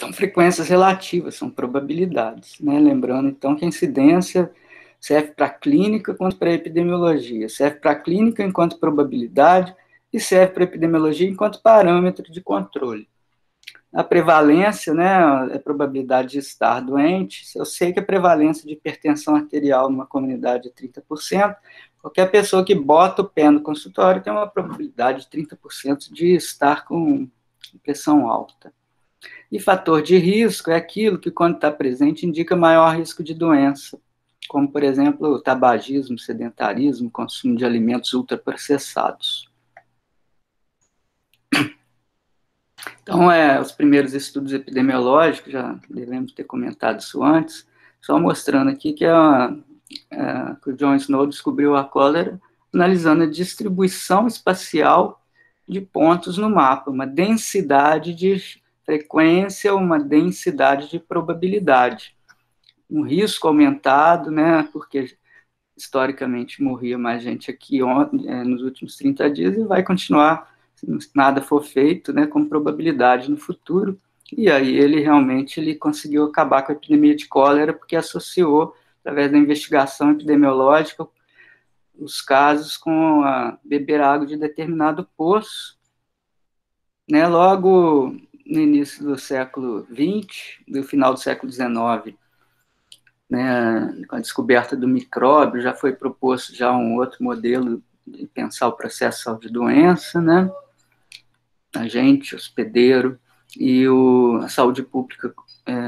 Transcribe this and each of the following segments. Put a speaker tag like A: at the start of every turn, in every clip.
A: são frequências relativas, são probabilidades, né? Lembrando, então, que a incidência serve para a clínica quanto para a epidemiologia, serve para a clínica enquanto probabilidade e serve para a epidemiologia enquanto parâmetro de controle. A prevalência, né, a probabilidade de estar doente, eu sei que a prevalência de hipertensão arterial numa comunidade é 30%, qualquer pessoa que bota o pé no consultório tem uma probabilidade de 30% de estar com pressão alta. E fator de risco é aquilo que, quando está presente, indica maior risco de doença, como, por exemplo, o tabagismo, sedentarismo, consumo de alimentos ultraprocessados. Então, os primeiros estudos epidemiológicos, já devemos ter comentado isso antes, só mostrando aqui que o John Snow descobriu a cólera analisando a distribuição espacial de pontos no mapa, uma densidade de frequência, uma densidade de probabilidade. Um risco aumentado, né, porque historicamente morria mais gente aqui nos últimos 30 dias e vai continuar, se nada for feito, né, com probabilidade no futuro. E aí ele conseguiu acabar com a epidemia de cólera porque associou, através da investigação epidemiológica, os casos com beber água de determinado poço, né, logo no início do século XX, do final do século XIX, né, com a descoberta do micróbio, já foi proposto já um outro modelo de pensar o processo de doença, né, agente, hospedeiro, e a saúde pública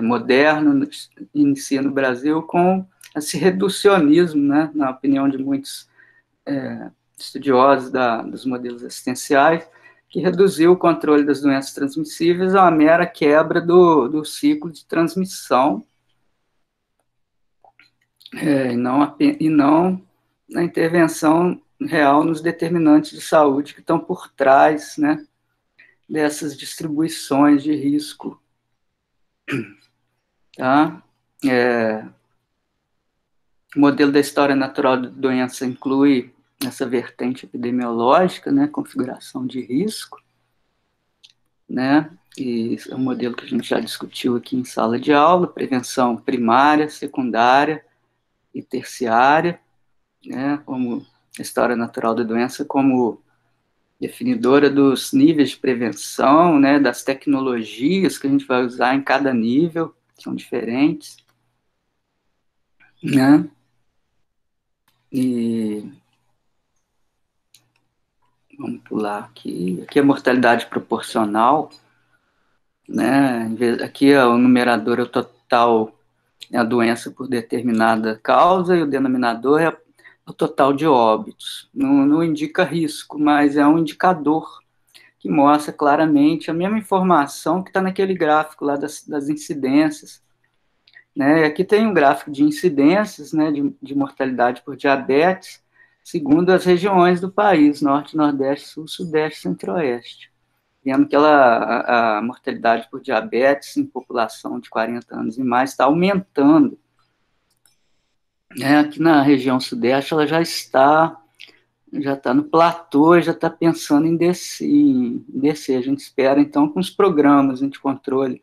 A: moderna inicia no Brasil com esse reducionismo, né, na opinião de muitos estudiosos dos modelos assistenciais, que reduziu o controle das doenças transmissíveis a uma mera quebra do ciclo de transmissão, e não na intervenção real nos determinantes de saúde que estão por trás, né, dessas distribuições de risco. Tá? O modelo da história natural da doença inclui essa vertente epidemiológica, né, configuração de risco, né, e é um modelo que a gente já discutiu aqui em sala de aula, prevenção primária, secundária e terciária, né, como a história natural da doença como definidora dos níveis de prevenção, né, das tecnologias que a gente vai usar em cada nível, são diferentes, né, e vamos pular aqui é a mortalidade proporcional, né, aqui o numerador é o total, a doença por determinada causa, e o denominador é o total de óbitos. Não indica risco, mas é um indicador que mostra claramente a mesma informação que está naquele gráfico lá das incidências. Né? Aqui tem um gráfico de incidências, né, de mortalidade por diabetes, segundo as regiões do país, norte, nordeste, sul, sudeste, centro-oeste. Vendo que a mortalidade por diabetes em população de 40 anos e mais está aumentando. Aqui na região sudeste ela já está no platô, já está pensando em descer. A gente espera, então, com os programas de controle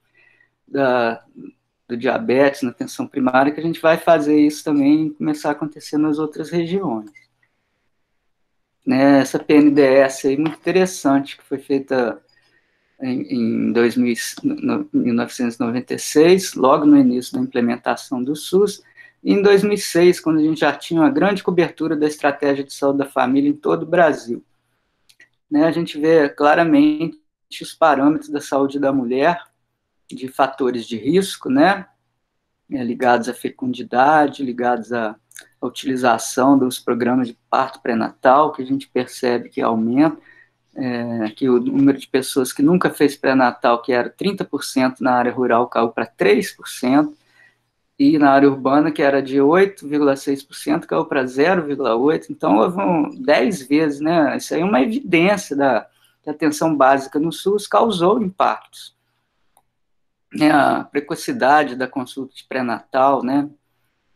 A: do diabetes na atenção primária, que a gente vai fazer isso também começar a acontecer nas outras regiões. Né, essa PNDS aí, muito interessante, que foi feita em 1996, logo no início da implementação do SUS, e em 2006, quando a gente já tinha uma grande cobertura da estratégia de saúde da família em todo o Brasil. Né, a gente vê claramente os parâmetros da saúde da mulher, de fatores de risco, né, ligados à fecundidade, ligados à utilização dos programas de parto pré-natal, que a gente percebe que aumenta, que o número de pessoas que nunca fez pré-natal, que era 30% na área rural, caiu para 3%, e na área urbana, que era de 8,6%, caiu para 0,8%, então houve 10 vezes, né? Isso aí é uma evidência da atenção básica no SUS causou impactos. A precocidade da consulta de pré-natal, né?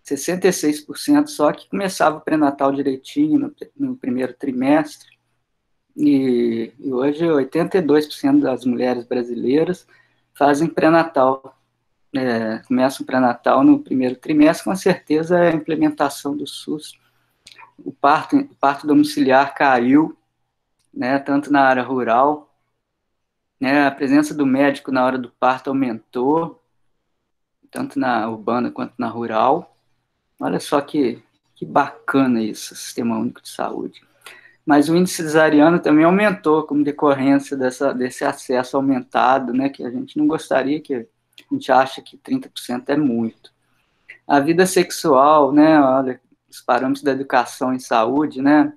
A: 66% só que começava o pré-natal direitinho no primeiro trimestre, e hoje 82% das mulheres brasileiras fazem pré-natal. Começam o pré-natal no primeiro trimestre, com certeza a implementação do SUS. O parto domiciliar caiu, né, tanto na área rural, né, a presença do médico na hora do parto aumentou, tanto na urbana quanto na rural. Olha só que bacana isso, o Sistema Único de Saúde. Mas o índice cesariano também aumentou como decorrência desse acesso aumentado, né, que a gente não gostaria, que a gente acha que 30% é muito. A vida sexual, né, olha, os parâmetros da educação em saúde, né,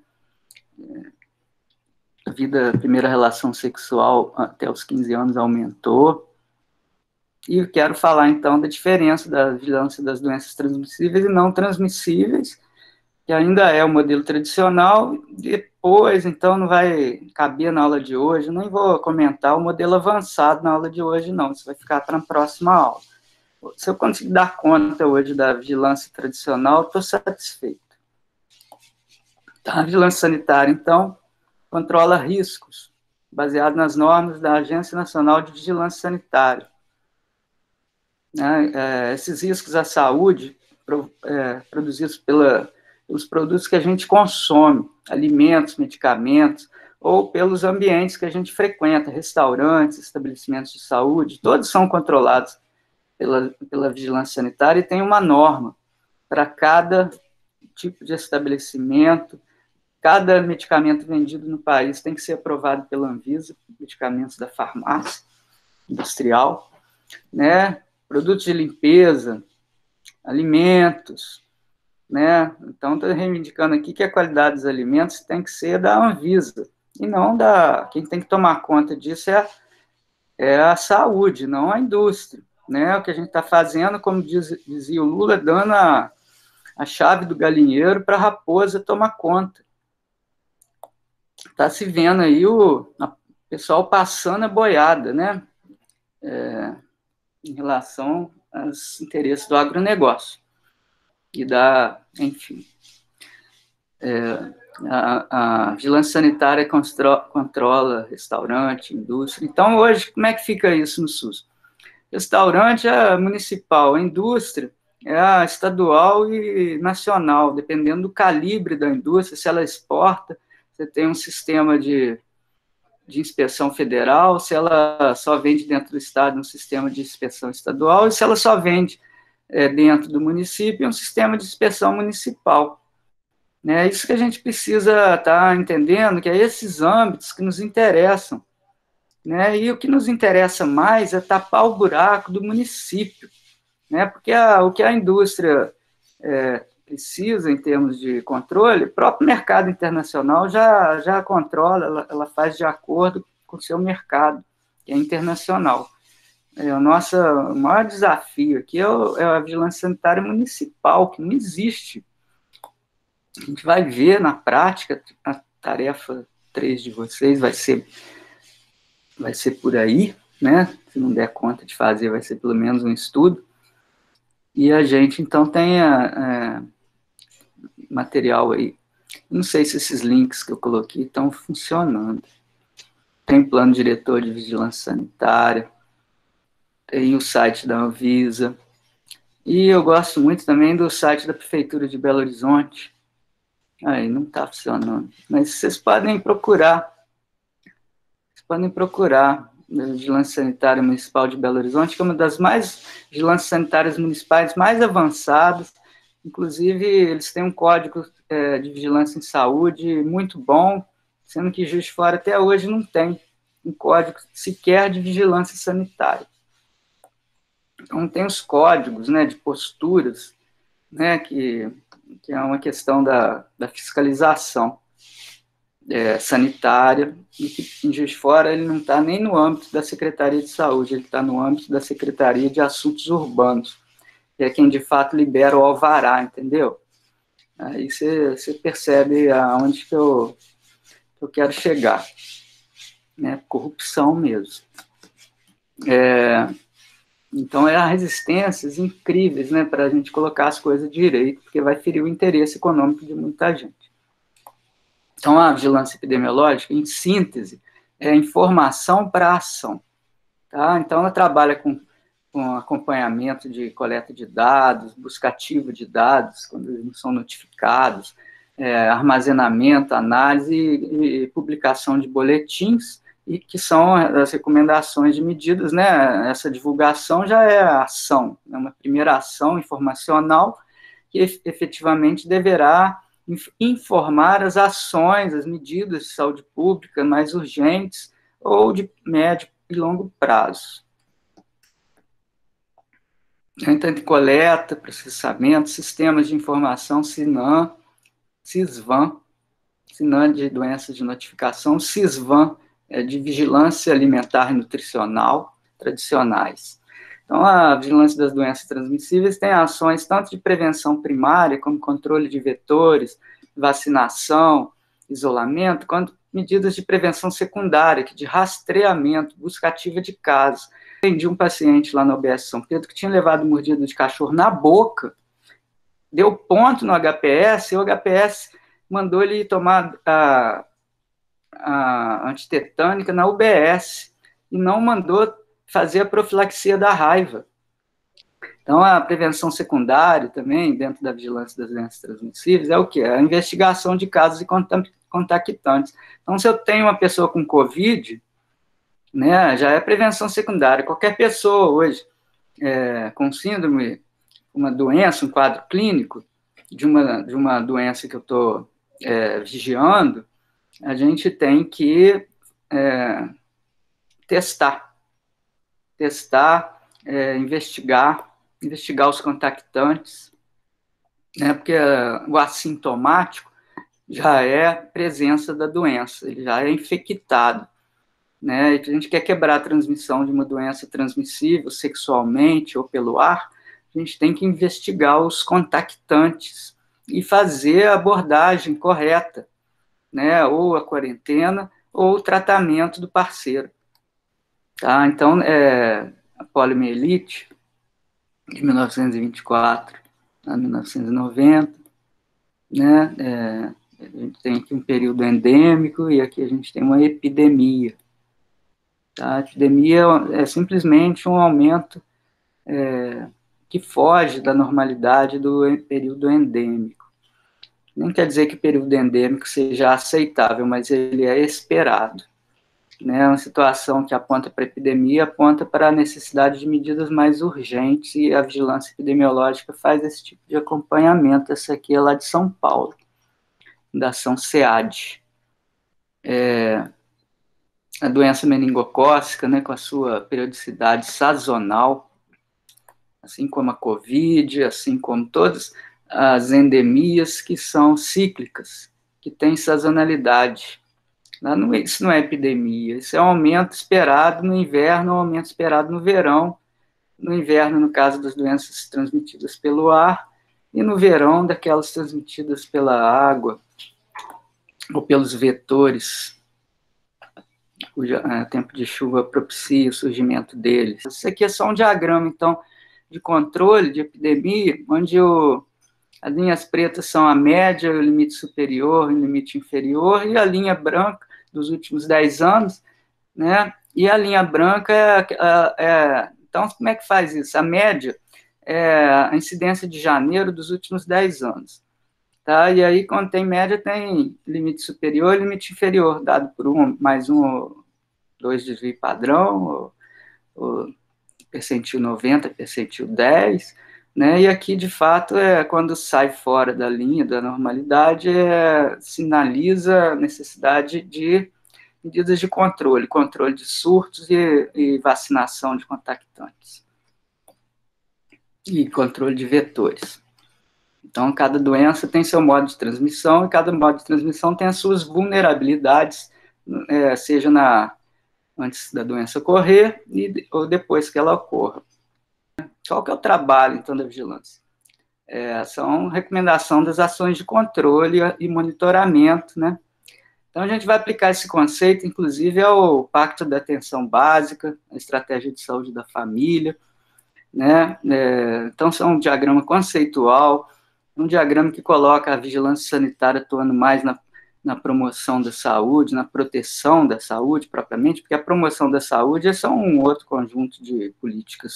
A: a primeira relação sexual até os 15 anos aumentou. E eu quero falar, então, da diferença da vigilância das doenças transmissíveis e não transmissíveis, que ainda é o modelo tradicional. Depois, então, não vai caber na aula de hoje, nem vou comentar o modelo avançado na aula de hoje, não, isso vai ficar para a próxima aula. Se eu conseguir dar conta hoje da vigilância tradicional, estou satisfeito. Tá, a vigilância sanitária, então, controla riscos, baseado nas normas da Agência Nacional de Vigilância Sanitária. Esses riscos à saúde produzidos pelos produtos que a gente consome, alimentos, medicamentos, ou pelos ambientes que a gente frequenta, estabelecimentos de saúde, todos são controlados pela vigilância sanitária e tem uma norma para cada tipo de estabelecimento. Cada medicamento vendido no país tem que ser aprovado pela Anvisa, medicamentos da farmácia industrial, né? Produtos de limpeza, alimentos, né? Então, estou reivindicando aqui que a qualidade dos alimentos tem que ser da Anvisa, e não quem tem que tomar conta disso é a saúde, não a indústria, né? O que a gente está fazendo, como dizia o Lula, dando a chave do galinheiro para a raposa tomar conta. Está se vendo aí o pessoal passando a boiada, né? Em relação aos interesses do agronegócio. E enfim. A vigilância sanitária controla restaurante, indústria. Então, hoje, como é que fica isso no SUS? Restaurante é municipal, a indústria é a estadual e nacional, dependendo do calibre da indústria, se ela exporta, você tem um sistema de inspeção federal, se ela só vende dentro do estado, um sistema de inspeção estadual, e se ela só vende dentro do município, um sistema de inspeção municipal. É isso que a gente precisa estar entendendo, que é esses âmbitos que nos interessam. Né? E o que nos interessa mais é tapar o buraco do município, né? Porque o que a indústria precisa em termos de controle, o próprio mercado internacional já controla, ela faz de acordo com o seu mercado, que é internacional. O nosso maior desafio aqui é a vigilância sanitária municipal, que não existe. A gente vai ver na prática, a tarefa 3 de vocês vai ser por aí, né? Se não der conta de fazer, vai ser pelo menos um estudo. E a gente, então, tem material aí. Não sei se esses links que eu coloquei estão funcionando. Tem plano diretor de vigilância sanitária, tem o site da Anvisa, e eu gosto muito também do site da Prefeitura de Belo Horizonte. Aí, não está funcionando. Mas vocês podem procurar. A Vigilância Sanitária Municipal de Belo Horizonte, que é uma das vigilâncias sanitárias municipais mais avançadas. Inclusive, eles têm um código de vigilância em saúde muito bom, sendo que Juiz de Fora até hoje não tem um código sequer de vigilância sanitária. Então, tem os códigos, né, de posturas, né, que é uma questão da fiscalização sanitária, e que em Juiz de Fora ele não está nem no âmbito da Secretaria de Saúde, ele está no âmbito da Secretaria de Assuntos Urbanos, que é quem de fato libera o alvará, entendeu? Aí você percebe aonde que eu quero chegar, né? Corrupção mesmo. Então, há resistências incríveis, né, para a gente colocar as coisas direito, porque vai ferir o interesse econômico de muita gente. Então, a vigilância epidemiológica, em síntese, é informação para ação. Tá? Então, ela trabalha com acompanhamento de coleta de dados, busca ativa de dados, quando eles não são notificados, armazenamento, análise e publicação de boletins, e que são as recomendações de medidas, né? Essa divulgação já é a ação, é uma primeira ação informacional que efetivamente deverá informar as ações, as medidas de saúde pública mais urgentes ou de médio e longo prazo. Então, coleta, processamento, sistemas de informação, SINAM, SISVAN, SINAM de doenças de notificação, SISVAN de vigilância alimentar e nutricional tradicionais. Então, a vigilância das doenças transmissíveis tem ações tanto de prevenção primária, como controle de vetores, vacinação, isolamento, quanto medidas de prevenção secundária, de rastreamento, busca ativa de casos. Atendi um paciente lá na UBS São Pedro que tinha levado mordida de cachorro na boca, deu ponto no HPS, e o HPS mandou ele tomar a antitetânica na UBS, e não mandou fazer a profilaxia da raiva. Então, a prevenção secundária também, dentro da vigilância das doenças transmissíveis, é o quê? É a investigação de casos contactantes. Então, se eu tenho uma pessoa com Covid, né, já é prevenção secundária. Qualquer pessoa hoje com síndrome, uma doença, um quadro clínico de uma doença que eu estou vigiando, a gente tem que testar, investigar os contactantes, né, porque o assintomático já é presença da doença, ele já é infectado, né, e a gente quer quebrar a transmissão de uma doença transmissível sexualmente ou pelo ar, a gente tem que investigar os contactantes e fazer a abordagem correta, né, ou a quarentena ou o tratamento do parceiro. Tá? Então, a poliomielite, de 1924 a 1990, né, a gente tem aqui um período endêmico e aqui a gente tem uma epidemia. Tá? A epidemia é simplesmente um aumento que foge da normalidade do período endêmico. Não quer dizer que o período endêmico seja aceitável, mas ele é esperado. Né, uma situação que aponta para a epidemia, aponta para a necessidade de medidas mais urgentes, e a vigilância epidemiológica faz esse tipo de acompanhamento. Essa aqui é lá de São Paulo, da ação SEAD. A doença meningocócica, né, com a sua periodicidade sazonal, assim como a Covid, assim como todas as endemias que são cíclicas, que têm sazonalidade. Isso não é epidemia, isso é um aumento esperado no inverno, um aumento esperado no verão. No inverno, no caso das doenças transmitidas pelo ar, e no verão, daquelas transmitidas pela água ou pelos vetores, cujo tempo de chuva propicia o surgimento deles. Isso aqui é só um diagrama, então, de controle de epidemia, onde as linhas pretas são a média, o limite superior e o limite inferior, e a linha branca dos últimos 10 anos, né? E a linha branca então, como é que faz isso? A média é a incidência de janeiro dos últimos 10 anos. Tá? E aí, quando tem média, tem limite superior e limite inferior, dado por mais um ou dois desvio padrão, ou percentil 90, percentil 10, né? E aqui, de fato, quando sai fora da linha da normalidade, sinaliza a necessidade de medidas de controle de surtos e vacinação de contactantes. E controle de vetores. Então, cada doença tem seu modo de transmissão, e cada modo de transmissão tem as suas vulnerabilidades, seja antes da doença ocorrer ou depois que ela ocorra. Qual que é o trabalho, então, da vigilância? São recomendação das ações de controle e monitoramento, né? Então, a gente vai aplicar esse conceito, inclusive, ao Pacto da Atenção Básica, a Estratégia de Saúde da Família, né? Então, é um diagrama conceitual, um diagrama que coloca a vigilância sanitária atuando mais na promoção da saúde, na proteção da saúde propriamente, porque a promoção da saúde é só um outro conjunto de políticas